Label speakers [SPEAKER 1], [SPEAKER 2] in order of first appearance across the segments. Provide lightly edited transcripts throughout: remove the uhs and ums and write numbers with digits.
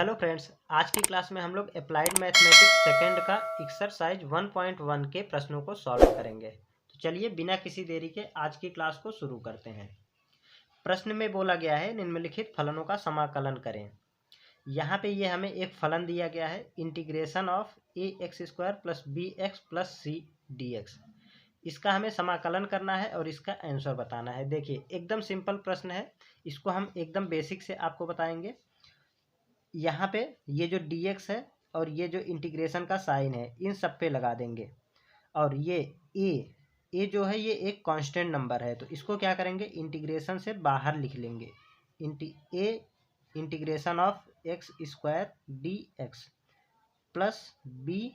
[SPEAKER 1] Hello friends, आज की class में हम लोग अप्लाइड मैथमेटिक्स सेकंड का एक्सरसाइज 1.1 के प्रश्नों को सॉल्व करेंगे। तो चलिए बिना किसी देरी के आज की क्लास को शुरू करते हैं। प्रश्न में बोला गया है निम्नलिखित फलनों का समाकलन करें। यहाँ पे ये हमें एक फलन दिया गया है integration of a x square plus b x plus c d x. इसका हमें समाकलन करना है और इसका आंसर बताना है। देखिए एकदम सिंपल प्रश्न है, इसको हम एकदम बेसिक से आपको बताएंगे। यहाँ पे ये जो dx है और ये जो इंटीग्रेशन का साइन है इन सब पे लगा देंगे। और ये a जो है ये एक कांस्टेंट नंबर है, तो इसको क्या करेंगे इंटीग्रेशन से बाहर लिख लेंगे। Integration of x square d x plus b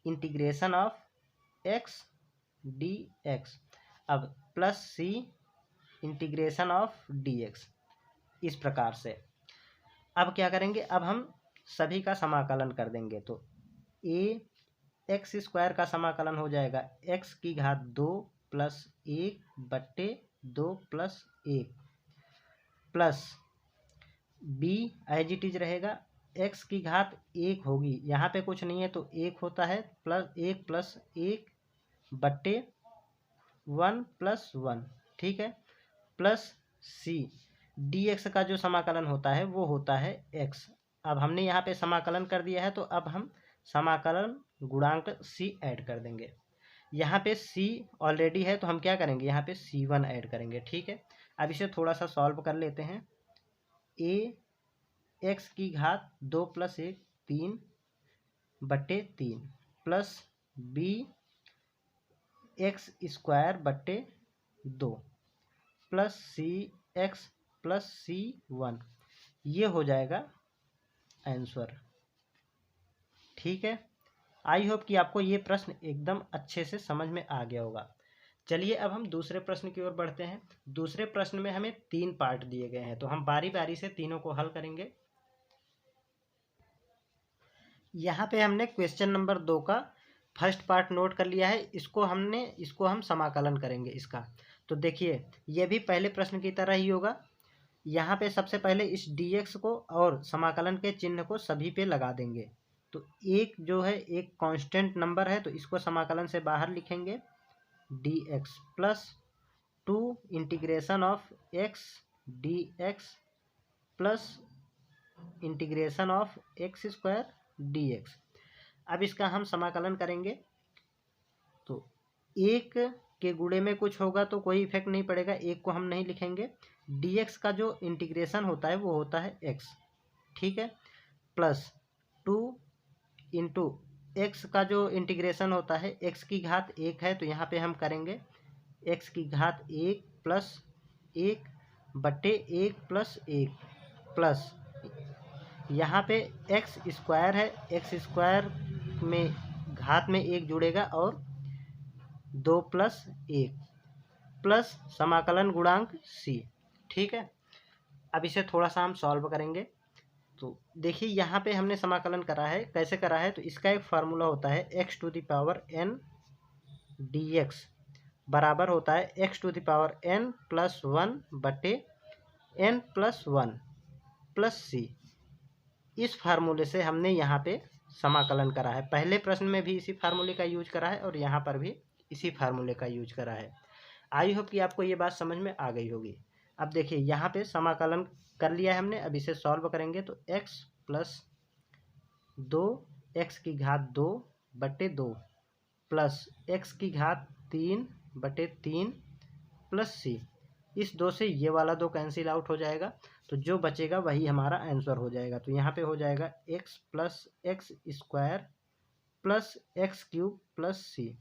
[SPEAKER 1] integration of x d x, अब plus c integration of d x. इस प्रकार से अब क्या करेंगे, अब हम सभी का समाकलन कर देंगे। तो ए एक्स स्क्वायर का समाकलन हो जाएगा एक्स की घात 2 plus 1/2 plus 1 plus b as it is रहेगा एक्स की घात 1 होगी, यहाँ पे कुछ नहीं है तो 1 होता है, प्लस 1 प्लस 1/1 प्लस 1, ठीक है, प्लस सी डी एक्स का जो समाकलन होता है वो होता है एक्स। अब हमने यहाँ पे समाकलन कर दिया है तो अब हम समाकलन गुणांक सी ऐड कर देंगे। यहाँ पे सी ऑलरेडी है तो हम क्या करेंगे यहाँ पे C1 ऐड करेंगे, ठीक है। अब इसे थोड़ा सा सॉल्व कर लेते हैं। ए एक्स की घात 2 plus 1 3/3 plus b x square बट्टे 2 प्लस सी एक्स प्लस C1, ये हो जाएगा आंसर, ठीक है। आई होप कि आपको ये प्रश्न एकदम अच्छे से समझ में आ गया होगा। चलिए अब हम दूसरे प्रश्न की ओर बढ़ते हैं। दूसरे प्रश्न में हमें 3 पार्ट दिए गए हैं तो हम बारी बारी से तीनों को हल करेंगे। यहाँ पे हमने क्वेश्चन नंबर 2 का फर्स्ट पार्ट नोट कर लिया है, इसको हम समाकलन करेंगे इसका। तो देखिए ये भी पहले प्रश्न की तरह ही होगा। यहाँ पे सबसे पहले इस dx को और समाकलन के चिन्ह को सभी पे लगा देंगे। तो एक जो है एक कांस्टेंट नंबर है तो इसको समाकलन से बाहर लिखेंगे dx plus 2 integration of x dx plus integration of x square dx। अब इसका हम समाकलन करेंगे तो एक के गुणे में कुछ होगा तो कोई इफेक्ट नहीं पड़ेगा, एक को हम नहीं लिखेंगे। dx का जो इंटीग्रेशन होता है वो होता है x, ठीक है, प्लस 2 इंटू एक्स का जो इंटीग्रेशन होता है x की घात 1 है तो यहाँ पे हम करेंगे x की घात 1 प्लस 1/1 प्लस 1 प्लस यहाँ पे एक्स स्क्वायर है, एक्स स्क्वायर में घात में 1 जुड़ेगा और 2 प्लस 1 प्लस समाकलन गुणांक सी, ठीक है। अब इसे थोड़ा सा हम सॉल्व करेंगे। तो देखिए यहाँ पे हमने समाकलन करा है, कैसे करा है, तो इसका एक फार्मूला होता है x to the power n dx बराबर होता है x to the power n plus 1/n plus 1 plus c. इस फार्मूले से हमने यहाँ पे समाकलन करा है। पहले प्रश्न में भी इसी फार्मूले का यूज करा है और यहाँ पर भी इसी फार्मूले का यूज करा है। आई होप कि आपको ये बात समझ में आ गई होगी। अब देखिए यहाँ पे समाकलन कर लिया है हमने, अब इसे सॉल्व करेंगे तो x प्लस 2 एक्स की घात 2/2 प्लस एक्स की घात 3/3 प्लस सी। इस 2 से ये वाला 2 कैंसिल आउट हो जाएगा तो जो बचेगा वही हमारा आंसर हो जाएगा। तो यहाँ पे हो जाएगा x plus x square plus x cube plus c.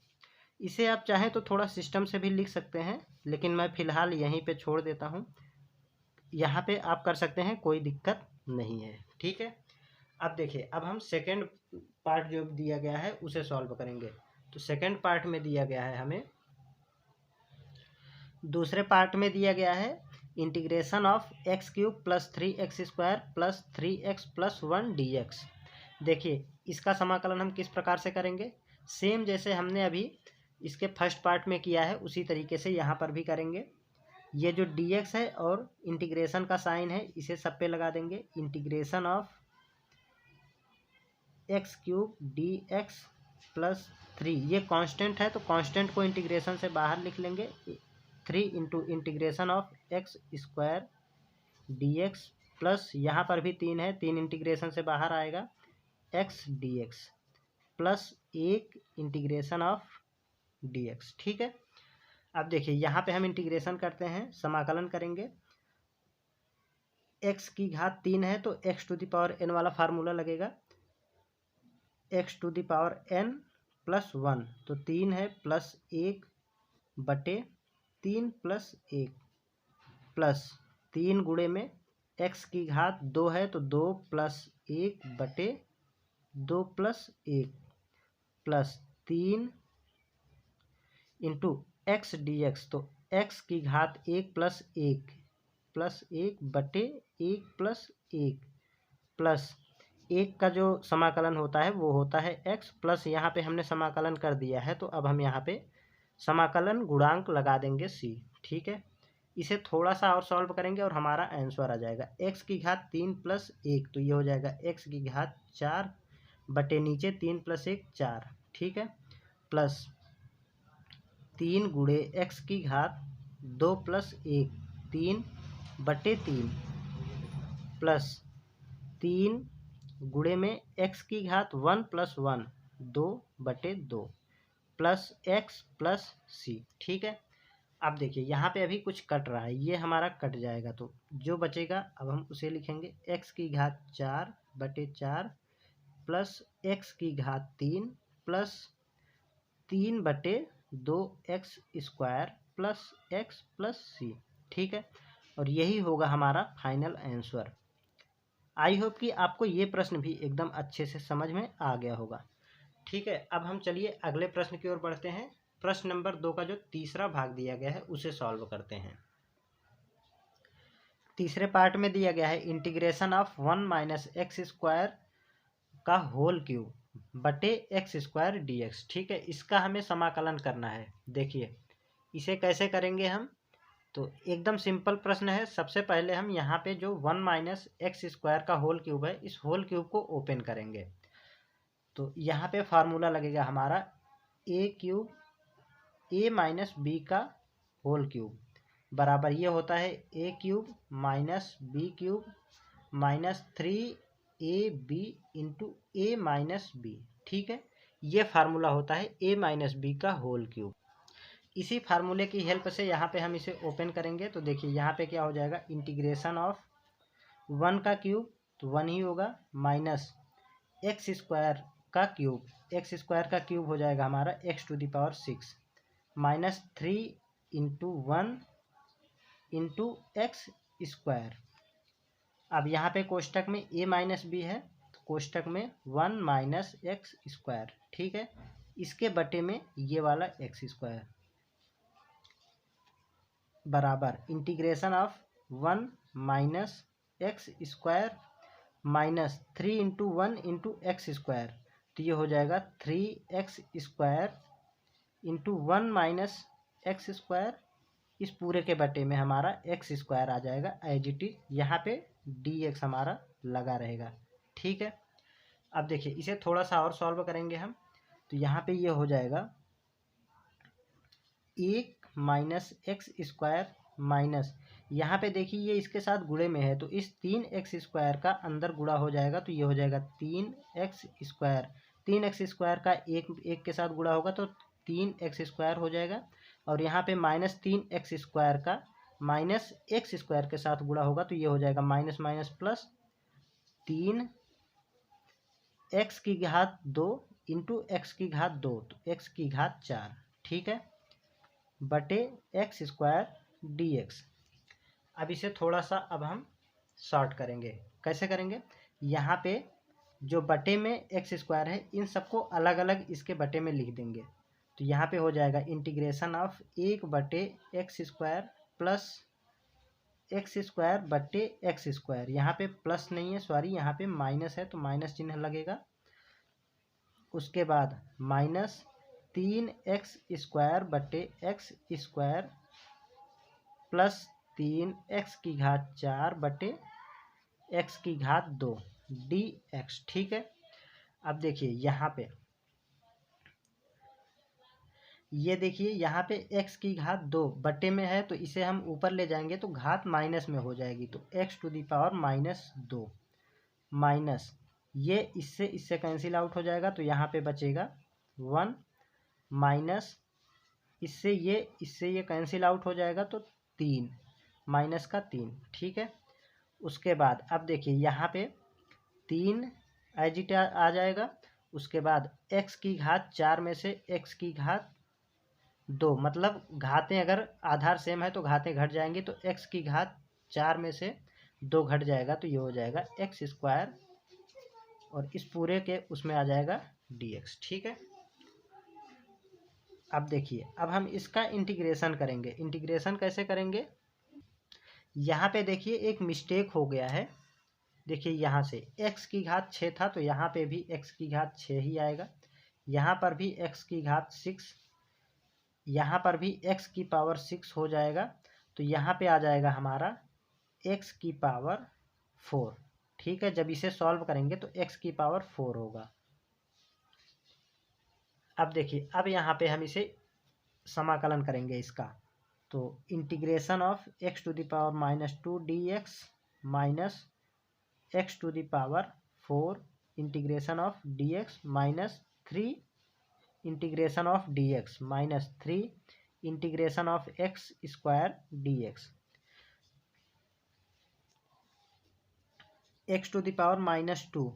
[SPEAKER 1] इसे आप चाहें तो थोड़ा सिस्टम से भी लिख सकते हैं, लेकिन मैं फ़िलहाल यहीं पे छोड़ देता हूँ। यहाँ पे आप कर सकते हैं, कोई दिक्कत नहीं है, ठीक है। अब देखिए अब हम सेकंड पार्ट जो दिया गया है उसे सॉल्व करेंगे। तो सेकंड पार्ट में दिया गया है हमें, दूसरे पार्ट में दिया गया है integration of x cube plus 3x square plus 3x plus 1 dx। देखिए इसका समाकलन हम किस प्रकार से करेंगे, सेम जैसे हमने अभी इसके फर्स्ट पार्ट में किया है उसी तरीके से यहाँ पर भी करेंगे। ये जो dx है और इंटीग्रेशन का साइन है इसे सब पे लगा देंगे। Integration of x cube D x plus 3, ये कांस्टेंट है तो कांस्टेंट को इंटीग्रेशन से बाहर लिख लेंगे। 3 into integration of x square d x plus, यहाँ पर भी 3 है, 3 इंटीग्रेशन से बाहर आएगा, x d x plus 1 integration of d x. ठीक है, अब देखिए यहाँ पे हम इंटीग्रेशन करते हैं, समाकलन करेंगे। एक्स की घात 3 है तो x to the power n वाला फार्मूला लगेगा, x to the power n plus 1, तो 3 है प्लस 1 बटे 3 प्लस 1 प्लस 3 गुणे में एक्स की घात 2 है तो 2 प्लस 1 बटे 2 plus 1 plus 3 into x d x, तो एक्स की घात 1 प्लस 1 बटे 1 प्लस 1 प्लस 1 का जो समाकलन होता है वो होता है एक्स, प्लस यहाँ पे हमने समाकलन कर दिया है तो अब हम यहाँ पे समाकलन गुणांक लगा देंगे सी। ठीक है, इसे थोड़ा सा और सॉल्व करेंगे और हमारा आंसर आ जाएगा एक्स की घात 3 प्लस 1, तो ये हो जाएगा एक्स की घात 4 बटे नीचे 3 प्लस 1 4। ठीक है, प्लस 3 गुणे एक्स की घात 2 प्लस 1 3 बटे 3 प्लस 3 गुणे में एक्स की घात 1 प्लस 1 2 बटे 2 प्लस एक्स प्लस सी। ठीक है, अब देखिए यहाँ पे अभी कुछ कट रहा है, ये हमारा कट जाएगा तो जो बचेगा अब हम उसे लिखेंगे एक्स की घात 4 बटे 4 प्लस एक्स की घात 3 प्लस 3 बटे 2 x square plus x plus c. ठीक है, और यही होगा हमारा फाइनल आंसर। आई होप कि आपको ये प्रश्न भी एकदम अच्छे से समझ में आ गया होगा। ठीक है, अब हम चलिए अगले प्रश्न की ओर बढ़ते हैं। प्रश्न नंबर 2 का जो तीसरा भाग दिया गया है उसे सॉल्व करते हैं। तीसरे पार्ट में दिया गया है integration of 1 minus x square का होल क्यूब बटे एक्स स्क्वायर डी एक्स। ठीक है, इसका हमें समाकलन करना है। देखिए इसे कैसे करेंगे हम, तो एकदम सिंपल प्रश्न है। सबसे पहले हम यहाँ पे जो 1 माइनस एक्स स्क्वायर का होल क्यूब है, इस होल क्यूब को ओपन करेंगे तो यहाँ पे फार्मूला लगेगा हमारा a cube a minus b का होल क्यूब बराबर ये होता है a cube minus b cube minus 3ab into a minus b. ठीक है, ये फार्मूला होता है ए माइनस बी का होल क्यूब। इसी फार्मूले की हेल्प से यहाँ पे हम इसे ओपन करेंगे तो देखिए यहाँ पे क्या हो जाएगा, इंटीग्रेशन ऑफ 1 का क्यूब तो 1 ही होगा माइनस एक्स स्क्वायर का क्यूब, एक्स स्क्वायर का क्यूब हो जाएगा हमारा x to the power 6 minus 3 into 1 into x square. अब यहाँ पे कोष्टक में ए माइनस बी है तो कोष्टक में 1 माइनस एक्स स्क्वायर। ठीक है, इसके बटे में ये वाला एक्स स्क्वायर बराबर integration of 1 minus x square minus 3 into 1 into x square, तो ये हो जाएगा 3x square into 1 minus x square, इस पूरे के बटे में हमारा एक्स स्क्वायर आ जाएगा एज इट इज, यहाँ पे डी एक्स हमारा लगा रहेगा। ठीक है, अब देखिए इसे थोड़ा सा और सॉल्व करेंगे हम तो यहाँ पे ये हो जाएगा 1 माइनस एक्स स्क्वायर माइनस, यहाँ पे देखिए ये इसके साथ गुणे में है तो इस 3x स्क्वायर का अंदर गुणा हो जाएगा तो ये हो जाएगा 3x स्क्वायर, 3x स्क्वायर का एक के साथ गुणा होगा तो 3x स्क्वायर हो जाएगा, और यहाँ पे माइनस 3x स्क्वायर का माइनस एक्स स्क्वायर के साथ गुणा होगा तो ये हो जाएगा माइनस माइनस प्लस 3x की घात 2 इंटू एक्स की घात 2 तो x की घात 4। ठीक है, बटे एक्स स्क्वायर डी एक्स। अब इसे थोड़ा सा अब हम शॉर्ट करेंगे। कैसे करेंगे, यहाँ पे जो बटे में एक्स स्क्वायर है इन सबको अलग अलग इसके बटे में लिख देंगे तो यहाँ पे हो जाएगा इंटीग्रेशन ऑफ 1 बटे x square plus x square बटे एक्स स्क्वायर, यहाँ पे प्लस नहीं है सॉरी यहाँ पे माइनस है तो माइनस चिन्ह लगेगा, उसके बाद माइनस 3x स्क्वायर बटे एक्स स्क्वायर प्लस 3x की घात 4 बटे एक्स की घात 2 डी एक्स। ठीक है, अब देखिए यहाँ पे, ये देखिए यहाँ पे x की घात 2 बटे में है, तो इसे हम ऊपर ले जाएंगे तो घात माइनस में हो जाएगी, तो x to the power -2 minus ये इससे कैंसिल आउट हो जाएगा, तो यहाँ पे बचेगा 1 माइनस इससे ये कैंसिल आउट हो जाएगा, तो 3 माइनस का 3। ठीक है, उसके बाद अब देखिए यहाँ पे 3 एज इट आ जाएगा। उसके बाद x की घात 4 में से x की घात 2, मतलब घातें अगर आधार सेम है तो घातें घट जाएंगी, तो x की घात 4 में से 2 घट जाएगा, तो ये हो जाएगा x स्क्वायर, और इस पूरे के उसमें आ जाएगा dx। ठीक है, अब देखिए, अब हम इसका इंटीग्रेशन करेंगे। इंटीग्रेशन कैसे करेंगे, यहाँ पे देखिए एक मिस्टेक हो गया है। देखिए यहाँ से x की घात 6 था, तो यहाँ पे भी x की घात 6 ही आएगा, यहाँ पर भी x की घात 6, यहाँ पर भी x की पावर 6 हो जाएगा, तो यहाँ पे आ जाएगा हमारा x की पावर 4। ठीक है, जब इसे सॉल्व करेंगे तो x की पावर 4 होगा। अब देखिए, अब यहाँ पे हम इसे समाकलन करेंगे इसका, तो integration of x to the power -2 dx minus x to the power 4 integration of dx minus 3 integration of dx minus 3 integration of x square dx, x to the power -2।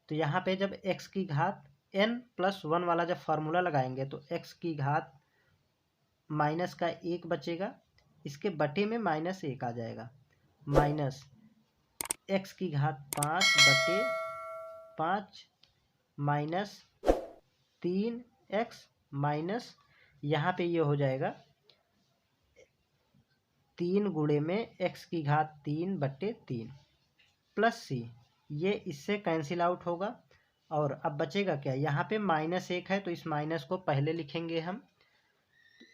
[SPEAKER 1] तो यहाँ पे जब x की घात n+1 वाला जब formula लगाएंगे तो x की घात माइनस का 1 बचेगा, इसके बटे में -1 आ जाएगा, माइनस x की घात 5/5 माइनस 3x माइनस यहाँ पे ये हो जाएगा 3 गुणे में x की घात 3/3 प्लस c, ये इससे कैंसिल आउट होगा। और अब बचेगा क्या, यहाँ पे -1 है, तो इस माइनस को पहले लिखेंगे हम,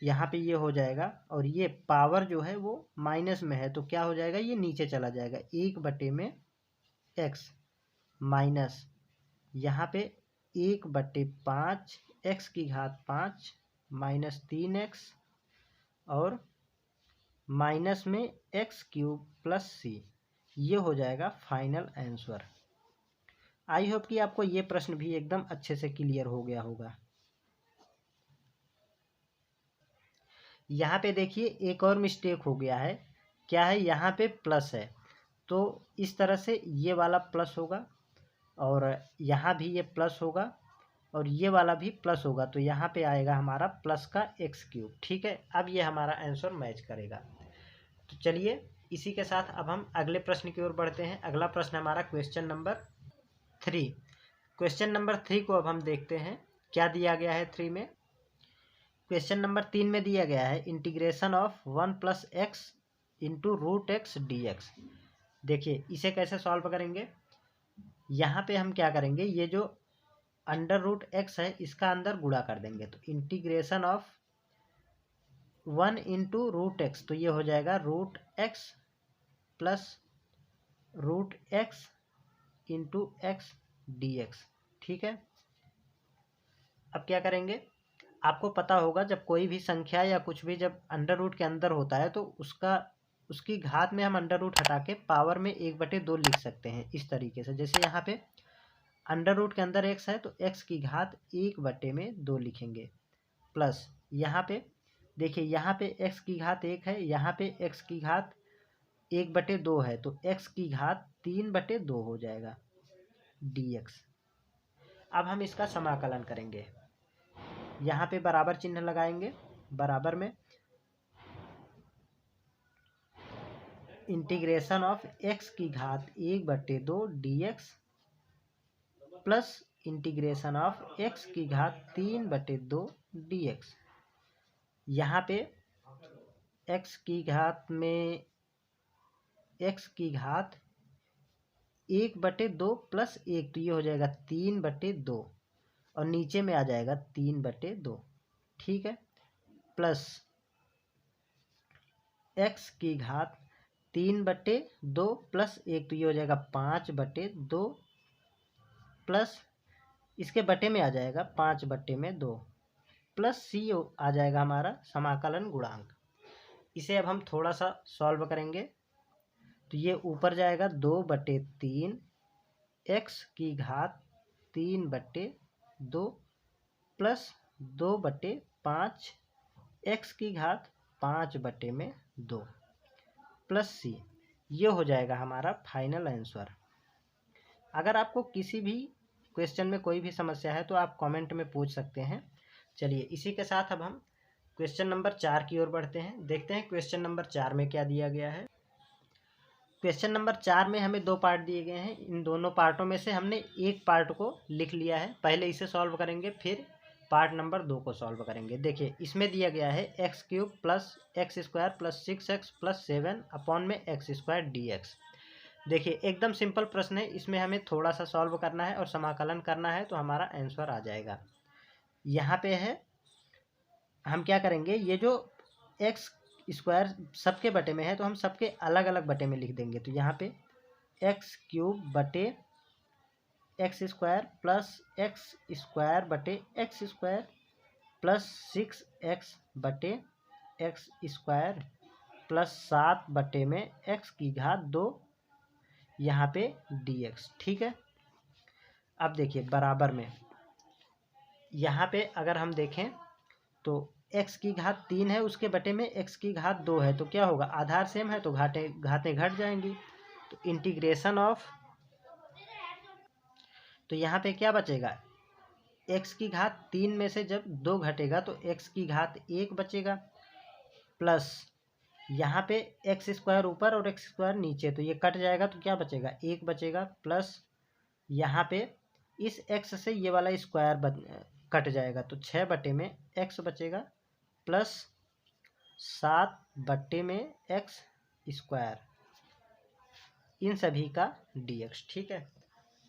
[SPEAKER 1] यहाँ पे ये हो जाएगा, और ये पावर जो है वो माइनस में है, तो क्या हो जाएगा, ये नीचे चला जाएगा, 1/x माइनस यहाँ पे 1/5 x की घात 5 माइनस 3x और माइनस में x³ प्लस c, ये हो जाएगा फाइनल आंसर। आई होप कि आपको ये प्रश्न भी एकदम अच्छे से क्लियर हो गया होगा। यहाँ पे देखिए एक और मिस्टेक हो गया है, क्या है, यहाँ पे प्लस है, तो इस तरह से ये वाला प्लस होगा, और यहाँ भी ये प्लस होगा, और ये वाला भी प्लस होगा, तो यहाँ पे आएगा हमारा प्लस का x³। ठीक है, अब ये हमारा आंसर मैच करेगा। तो चलिए इसी के साथ अब हम अगले प्रश्न की ओर बढ़ते हैं। अगला प्रश्न हमारा क्वेश्चन नंबर 3। क्वेश्चन नंबर 3 को अब हम देखते हैं क्या दिया गया है 3 में। क्वेश्चन नंबर 3 में दिया गया है integration of 1 + x into √x dx। देखिए इसे कैसे सॉल्व करेंगे, यहाँ पे हम क्या करेंगे, ये जो √x है इसका अंदर गुणा कर देंगे, तो इंटीग्रेशन ऑफ 1 इंटू √x, तो ये हो जाएगा √x plus √x into x dx। ठीक है, अब क्या करेंगे, आपको पता होगा जब कोई भी संख्या या कुछ भी जब अंडर रूट के अंदर होता है तो उसकी घात में हम अंडर रूट हटा के पावर में 1/2 लिख सकते हैं, इस तरीके से। जैसे यहाँ पे अंडर रूट के अंदर x है तो x की घात 1/2 लिखेंगे, प्लस यहाँ पे देखिए यहाँ पे x की घात 1 है, यहाँ पे x की घात 1/2 है, तो x की घात 3/2 हो जाएगा dx। अब हम इसका समाकलन करेंगे, यहाँ पे बराबर चिन्ह लगाएंगे, बराबर में इंटीग्रेशन ऑफ x की घात 1/2 dx plus integration of x की घात 3/2 dx। यहाँ पे x की घात में x की घात 1/2 प्लस 1, तो ये हो जाएगा 3/2, और नीचे में आ जाएगा 3/2। ठीक है, प्लस x की घात 3/2 प्लस 1, तो ये हो जाएगा 5/2 प्लस इसके बटे में आ जाएगा 5/2 प्लस सी आ जाएगा हमारा समाकलन गुणांक। इसे अब हम थोड़ा सा सॉल्व करेंगे तो ये ऊपर जाएगा 2/3 एक्स की घात 3/2 प्लस 2/5 एक्स की घात 5/2 प्लस सी। ये हो जाएगा हमारा फाइनल आंसर। अगर आपको किसी भी क्वेश्चन में कोई भी समस्या है तो आप कमेंट में पूछ सकते हैं। चलिए इसी के साथ अब हम क्वेश्चन नंबर 4 की ओर बढ़ते हैं। देखते हैं क्वेश्चन नंबर 4 में क्या दिया गया है। क्वेश्चन नंबर 4 में हमें 2 पार्ट दिए गए हैं। इन दोनों पार्टों में से हमने एक पार्ट को लिख लिया है। पहले इसे सॉल्व करेंगे, फिर पार्ट नंबर 2 को सॉल्व करेंगे। देखिए इसमें दिया गया है x³ plus x² plus 6x plus 7 upon में x² dx। देखिए एकदम सिंपल प्रश्न है, इसमें हमें थोड़ा सा सॉल्व करना है और समाकलन करना है तो हमारा आंसर आ जाएगा। यहाँ पे है हम क्या करेंगे, ये जो x² सबके बटे में है तो हम सबके अलग अलग बटे में लिख देंगे। तो यहाँ पे x³ बटे x² प्लस x² बटे x² प्लस 6x बटे x² प्लस 7 बटे में x की घात 2 यहाँ पे dx। ठीक है, अब देखिए बराबर में यहाँ पे अगर हम देखें तो x की घात 3 है, उसके बटे में x की घात 2 है, तो क्या होगा, आधार सेम है तो घातें घट जाएंगी। तो इंटीग्रेशन ऑफ, तो यहाँ पे क्या बचेगा, x की घात 3 में से जब 2 घटेगा तो x की घात 1 बचेगा, प्लस यहाँ पे x² ऊपर और x² नीचे, तो ये कट जाएगा तो क्या बचेगा, 1 बचेगा, प्लस यहाँ पे इस x से ये वाला स्क्वायर कट जाएगा तो 6 बटे में x बचेगा, प्लस 7 बटे में x², इन सभी का dx। ठीक है,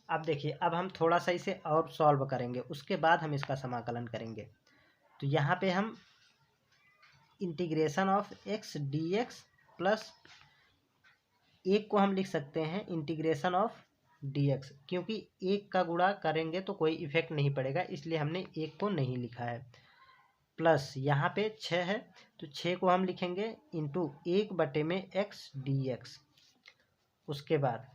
[SPEAKER 1] अब देखिए अब हम थोड़ा सा इसे और सॉल्व करेंगे, उसके बाद हम इसका समाकलन करेंगे। तो यहाँ पे हम integration of x dx plus एक को हम लिख सकते हैं इंटीग्रेशन ऑफ dx, क्योंकि एक का गुणा करेंगे तो कोई इफेक्ट नहीं पड़ेगा, इसलिए हमने एक को नहीं लिखा है। प्लस यहाँ पे 6 है तो 6 को हम लिखेंगे इंटू 1 बटे में x dx। उसके बाद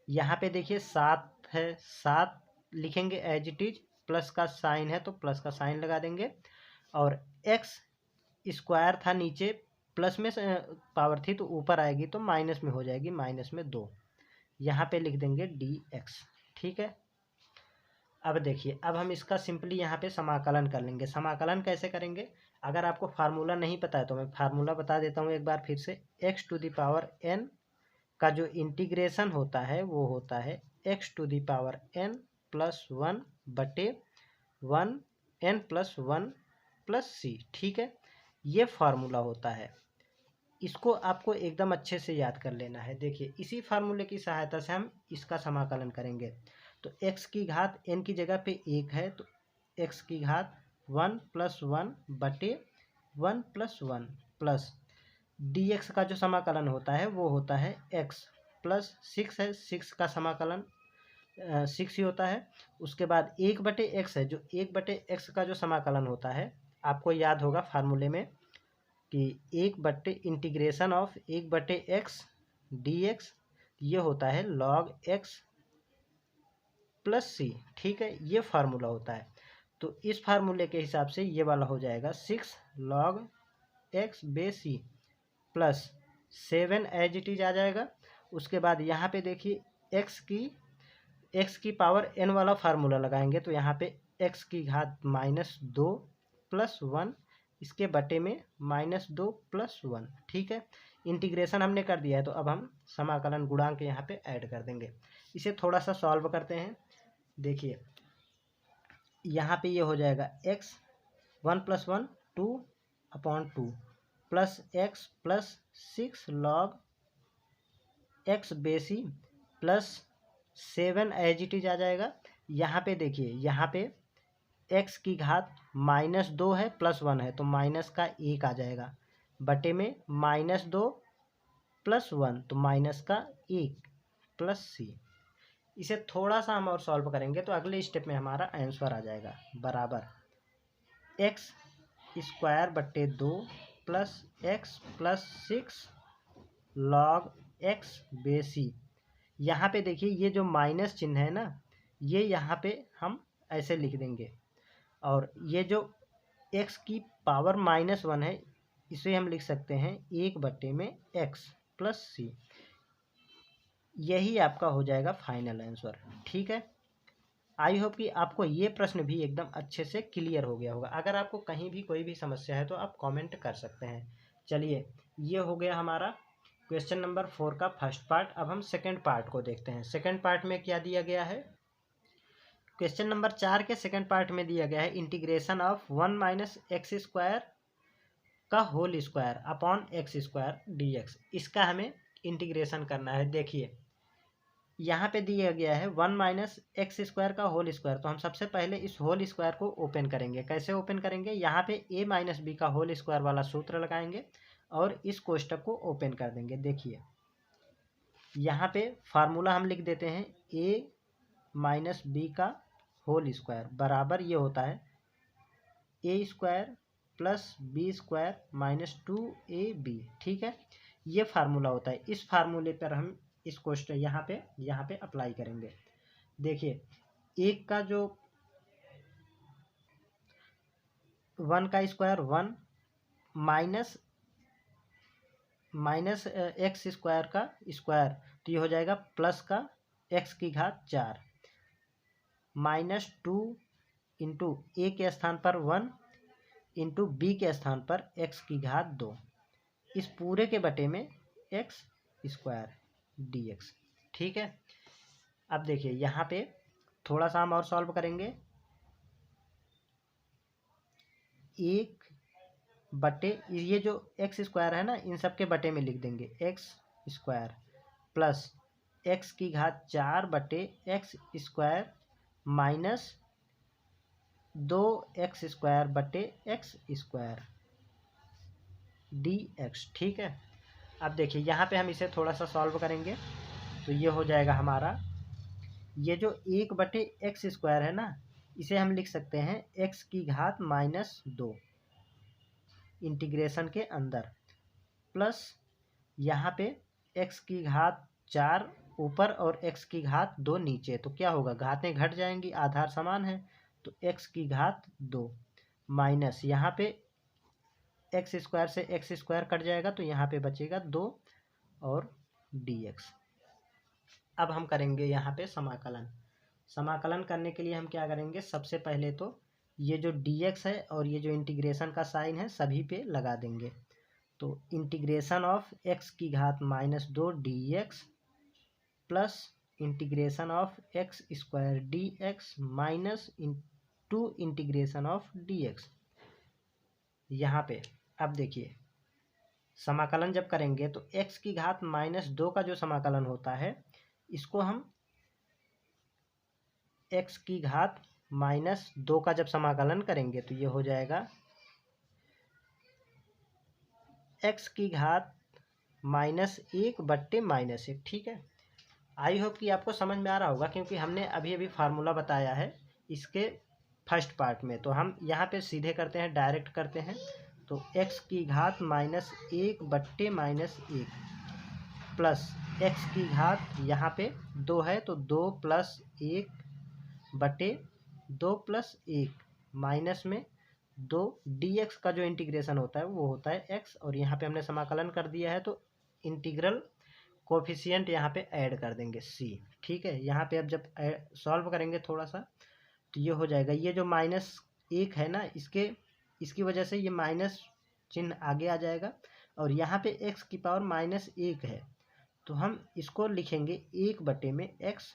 [SPEAKER 1] यहाँ पे देखिए 7 है, 7 लिखेंगे एज इट इज, प्लस का साइन है तो प्लस का साइन लगा देंगे, और x² था नीचे, प्लस में पावर थी तो ऊपर आएगी तो माइनस में हो जाएगी, -2, यहाँ पे लिख देंगे dx। ठीक है, अब देखिए अब हम इसका सिंपली यहाँ पे समाकलन कर लेंगे। समाकलन कैसे करेंगे, अगर आपको फार्मूला नहीं पता है तो मैं फार्मूला बता देता हूँ एक बार फिर से। x⁴n का जो इंटीग्रेशन होता है वो होता है x⁴n प्लस 1 बटे 1 n प्लस 1 प्लस c। ठीक है, ये फार्मूला होता है, इसको आपको एकदम अच्छे से याद कर लेना है। देखिए इसी फार्मूले की सहायता से हम इसका समाकलन करेंगे। तो x की घात n की जगह पे 1 है तो x की घात 1 प्लस 1 बटे 1 प्लस 1 प्लस dx का जो समाकलन होता है वो होता है x प्लस 6 है, 6 का समाकलन 6 ही होता है। उसके बाद 1/x है, जो 1/x का जो समाकलन होता है आपको याद होगा फार्मूले में कि 1 बटे इंटीग्रेशन ऑफ 1/x dx, ये होता है log x प्लस c। ठीक है, ये फार्मूला होता है। तो इस फार्मूले के हिसाब से ये वाला हो जाएगा 6 log x base c plus 7 as it is आ जाएगा। उसके बाद यहाँ पे देखिए x की पावर n वाला फार्मूला लगाएंगे तो यहाँ पे x की घात -2 प्लस 1, इसके बटे में -2 प्लस 1। ठीक है, इंटीग्रेशन हमने कर दिया है तो अब हम समाकलन गुणांक यहाँ पे ऐड कर देंगे। इसे थोड़ा सा सॉल्व करते हैं। देखिए यहाँ पे ये हो जाएगा x 1 + 1 2/2 plus x plus 6 log x बेसी प्लस 7 एज इट इज आ जाएगा। यहाँ पे देखिए यहाँ पे x की घात -2 है प्लस 1 है तो माइनस का 1 आ जाएगा, बटे में -2 प्लस 1 तो माइनस का 1 प्लस c। इसे थोड़ा सा हम और सॉल्व करेंगे तो अगले स्टेप में हमारा आंसर आ जाएगा बराबर एक्स स्क्वायर बट्टे 2 plus x plus 6 log x बेसी। यहाँ पे देखिए ये जो माइनस चिन्ह है ना, ये यहाँ पे हम ऐसे लिख देंगे, और ये जो x की पावर -1 है इसे हम लिख सकते हैं 1 में x प्लस सी। यही आपका हो जाएगा फाइनल आंसर। ठीक है, आई होप कि आपको ये प्रश्न भी एकदम अच्छे से क्लियर हो गया होगा। अगर आपको कहीं भी कोई भी समस्या है तो आप कमेंट कर सकते हैं। चलिए, ये हो गया हमारा क्वेश्चन नंबर 4 का फर्स्ट पार्ट। अब हम सेकंड पार्ट को देखते हैं। सेकंड पार्ट में क्या दिया गया है? क्वेश्चन नंबर 4 के सेकंड पार्ट में दिया गया है integration of 1 minus x square का whole square upon x square dx। इसका हमें इंटीग्रेशन करना है। देखिए यहाँ पे दिया गया है 1 माइनस एक्स स्क्वायर का होल स्क्वायर, तो हम सबसे पहले इस होल स्क्वायर को ओपन करेंगे। कैसे ओपन करेंगे? यहाँ पे a माइनस बी का होल स्क्वायर वाला सूत्र लगाएंगे और इस कोष्टक को ओपन कर देंगे। देखिए यहाँ पे फार्मूला हम लिख देते हैं a माइनस बी का होल स्क्वायर बराबर ये होता है a square plus b square minus 2ab। ठीक है, ये फार्मूला होता है। इस फार्मूले पर हम इस क्वेश्चन यहाँ पे अप्लाई करेंगे। देखिए एक का जो 1 का स्क्वायर 1 माइनस एक्स स्क्वायर का स्क्वायर, तो ये हो जाएगा प्लस का x की घात 4 माइनस 2 इंटू ए के स्थान पर 1 इंटू बी के स्थान पर x की घात 2, इस पूरे के बटे में एक्स स्क्वायर dx। ठीक है, अब देखिए यहाँ पे थोड़ा सा हम और सॉल्व करेंगे। 1 बटे ये जो एक्स स्क्वायर है ना, इन सब के बटे में लिख देंगे एक्स स्क्वायर प्लस एक्स की घात 4 बटे x square minus 2x square बटे एक्स स्क्वायर dx। ठीक है, अब देखिए यहाँ पे हम इसे थोड़ा सा सॉल्व करेंगे तो ये हो जाएगा हमारा, ये जो 1 बटे एक्स स्क्वायर है ना, इसे हम लिख सकते हैं x की घात -2 इंटीग्रेशन के अंदर, प्लस यहाँ पे x की घात 4 ऊपर और x की घात 2 नीचे, तो क्या होगा? घातें घट जाएंगी, आधार समान है, तो x की घात 2 माइनस यहाँ पे एक्स स्क्वायर से एक्स स्क्वायर कट जाएगा तो यहाँ पे बचेगा 2 और dx। अब हम करेंगे यहाँ पे समाकलन। समाकलन करने के लिए हम क्या करेंगे? सबसे पहले तो ये जो dx है और ये जो इंटीग्रेशन का साइन है सभी पे लगा देंगे। तो इंटीग्रेशन ऑफ x की घात -2 dx plus integration of x square dx minus 2 integration of dx। यहाँ पे अब देखिए समाकलन जब करेंगे तो x की घात -2 का जो समाकलन होता है, इसको हम x की घात -2 का जब समाकलन करेंगे तो ये हो जाएगा x की घात -1 बट्टे -1। ठीक है, आई होप कि आपको समझ में आ रहा होगा, क्योंकि हमने अभी अभी फार्मूला बताया है इसके फर्स्ट पार्ट में। तो हम यहाँ पे सीधे करते हैं, डायरेक्ट करते हैं। तो x की घात -1 बट्टे -1 प्लस x की घात यहाँ पे 2 है तो 2 + 1 बटे 2 + 1 माइनस में 2 dx का जो इंटीग्रेशन होता है वो होता है x, और यहाँ पे हमने समाकलन कर दिया है तो इंटीग्रल कोफिशिएंट यहाँ पे ऐड कर देंगे c। ठीक है, यहाँ पे अब जब सॉल्व करेंगे थोड़ा सा तो ये हो जाएगा, ये जो -1 है ना, इसकी वजह से ये माइनस चिन्ह आगे आ जाएगा, और यहाँ पे x की पावर -1 है तो हम इसको लिखेंगे 1 बटे में x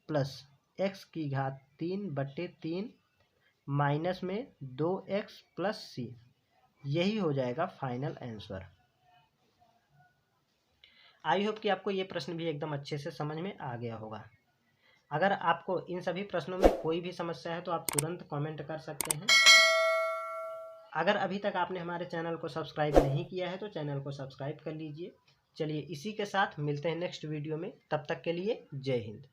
[SPEAKER 1] प्लस x की घात 3 बटे 3 माइनस में 2x प्लस c। यही हो जाएगा फाइनल आंसर। आई होप कि आपको ये प्रश्न भी एकदम अच्छे से समझ में आ गया होगा। अगर आपको इन सभी प्रश्नों में कोई भी समस्या है तो आप तुरंत कमेंट कर सकते हैं। अगर अभी तक आपने हमारे चैनल को सब्सक्राइब नहीं किया है तो चैनल को सब्सक्राइब कर लीजिए। चलिए इसी के साथ मिलते हैं नेक्स्ट वीडियो में, तब तक के लिए जय हिंद।